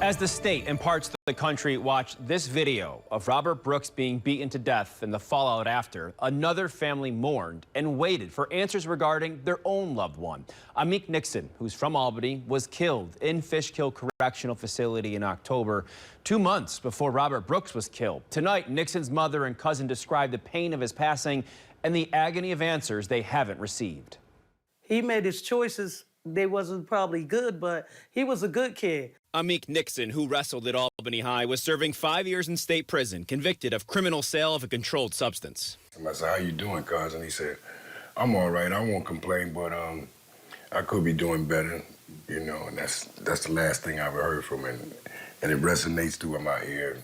As the state and parts of the country watch this video of Robert Brooks being beaten to death and the fallout after, another family mourned and waited for answers regarding their own loved one. Ameek Nixson, who's from Albany, was killed in Fishkill Correctional Facility in October, 2 months before Robert Brooks was killed. Tonight, Nixon's mother and cousin described the pain of his passing and the agony of answers they haven't received. He made his choices. They wasn't probably good, but he was a good kid. Ameek Nixson, who wrestled at Albany High, was serving 5 years in state prison, convicted of criminal sale of a controlled substance. I said, "How you doing, cuz?" And he said, "I'm all right. I won't complain, but I could be doing better, you know." And that's the last thing I ever heard from him, and it resonates through my ear.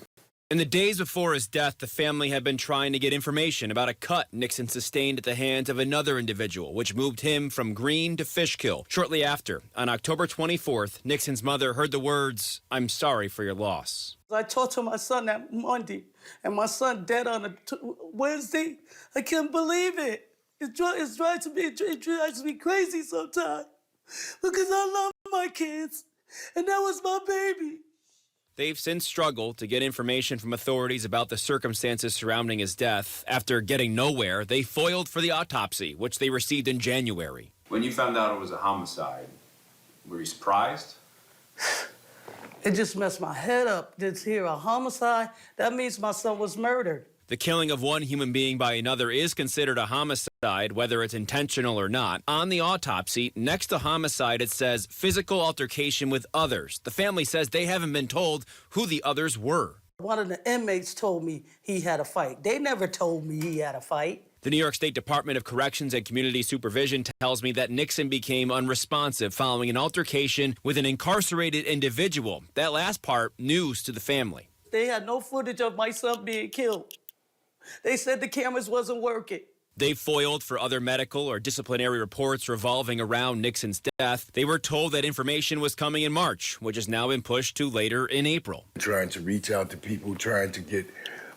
In the days before his death, the family had been trying to get information about a cut Nixon sustained at the hands of another individual, which moved him from Green to Fishkill. Shortly after, on October 24th, Nixon's mother heard the words, "I'm sorry for your loss." I talked to my son that Monday, and my son dead on a Wednesday. I can't believe it. It drives me crazy sometimes because I love my kids, and that was my baby. They've since struggled to get information from authorities about the circumstances surrounding his death. After getting nowhere, they foiled for the autopsy, which they received in January. When you found out it was a homicide, were you surprised? It just messed my head up. To hear a homicide, that means my son was murdered. The killing of one human being by another is considered a homicide, whether it's intentional or not. On the autopsy, next to homicide, it says physical altercation with others. The family says they haven't been told who the others were. One of the inmates told me he had a fight. They never told me he had a fight. The New York State Department of Corrections and Community Supervision tells me that Nixon became unresponsive following an altercation with an incarcerated individual. That last part, news to the family. They had no footage of my son being killed. They said the cameras wasn't working. They foiled for other medical or disciplinary reports revolving around Nixon's death. They were told that information was coming in March, which has now been pushed to later in April. Trying to reach out to people, trying to get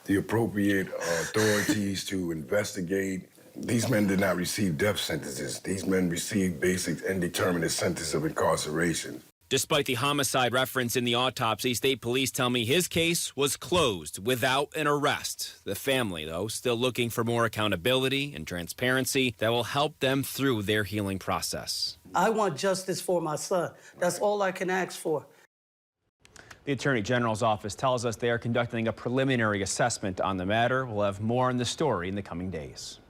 the appropriate authorities to investigate. These men did not receive death sentences. These men received basic indeterminate sentence of incarceration. Despite the homicide reference in the autopsy, state police tell me his case was closed without an arrest. The family, though, still looking for more accountability and transparency that will help them through their healing process. I want justice for my son. That's all I can ask for. The Attorney General's office tells us they are conducting a preliminary assessment on the matter. We'll have more on the story in the coming days.